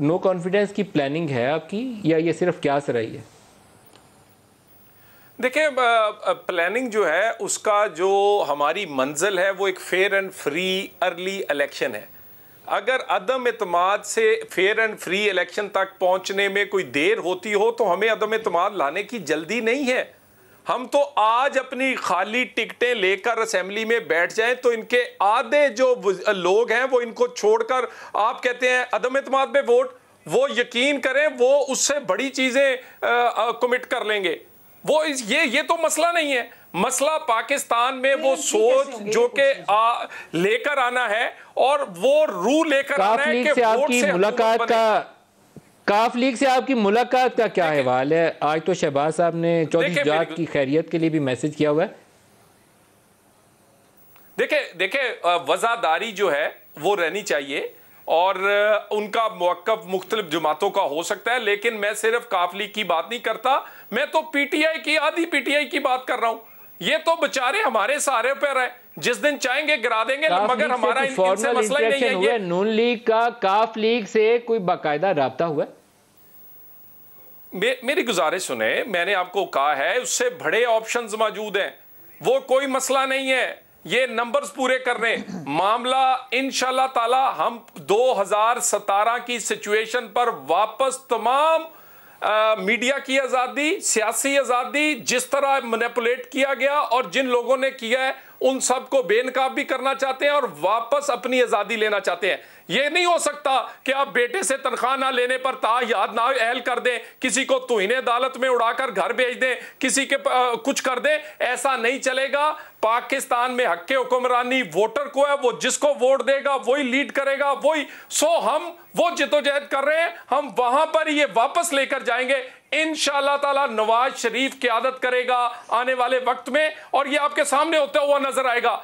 No confidence की planning है आपकी या ये सिर्फ क्या रही है? देखिए, प्लानिंग जो है उसका जो हमारी मंजिल है वो एक fair and free early election है। अगर अदम इत्माद से फेयर एंड फ्री इलेक्शन तक पहुंचने में कोई देर होती हो तो हमें अदम इत्माद लाने की जल्दी नहीं है। हम तो आज अपनी खाली टिकटें लेकर असेंबली में बैठ जाएं तो इनके आधे जो लोग हैं वो इनको छोड़कर आप कहते हैं अदम इत्माद पे वोट, वो यकीन करें वो उससे बड़ी चीजें कमिट कर लेंगे। वो ये तो मसला नहीं है। मसला पाकिस्तान में वो सोच जो के लेकर आना है और वो रू लेकर आना है कि वोट से मुलाकात का काफ लीग से आपकी मुलाकात का क्या अहवाल है? आज तो शहबाज साहब ने चौधरी शुजात की खैरियत के लिए भी मैसेज किया हुआ है। देखिए वज़ादारी जो है वो रहनी चाहिए और उनका मौक़िफ़ मुख्तलिफ जमातों का हो सकता है, लेकिन मैं सिर्फ काफ लीग की बात नहीं करता, मैं तो पीटीआई की आधी पीटीआई की बात कर रहा हूं। ये तो बेचारे हमारे सहारे पर है, जिस दिन चाहेंगे गिरा देंगे, मगर हमारा इनसे मसला ही नहीं है। ये नून लीग का काफ लीग से कोई बाकायदा राब्ता हुआ? मेरी गुजारिश सुने, मैंने आपको कहा है उससे बड़े ऑप्शंस मौजूद हैं, वो कोई मसला नहीं है। ये नंबर्स पूरे करने मामला इंशाल्लाह ताला हम 2017 की सिचुएशन पर वापस तमाम मीडिया की आज़ादी, सियासी आज़ादी, जिस तरह मैनिपुलेट किया गया और जिन लोगों ने किया है उन सबको बेनकाब भी करना चाहते हैं और वापस अपनी आज़ादी लेना चाहते हैं। ये नहीं हो सकता कि आप बेटे से तनख्वाह ना लेने पर तायाद ना अहल कर दें, किसी को तौहीन अदालत में उड़ाकर घर भेज दें, किसी के कुछ कर दें। ऐसा नहीं चलेगा। पाकिस्तान में हक हुक्मरानी वोटर को है, वो जिसको वोट देगा वही लीड करेगा, वही। सो हम वो जिद्दोजहद कर रहे हैं, हम वहां पर ये वापस लेकर जाएंगे इंशाअल्लाह ताला। नवाज शरीफ क़यादत करेगा आने वाले वक्त में और ये आपके सामने होता हुआ नजर आएगा।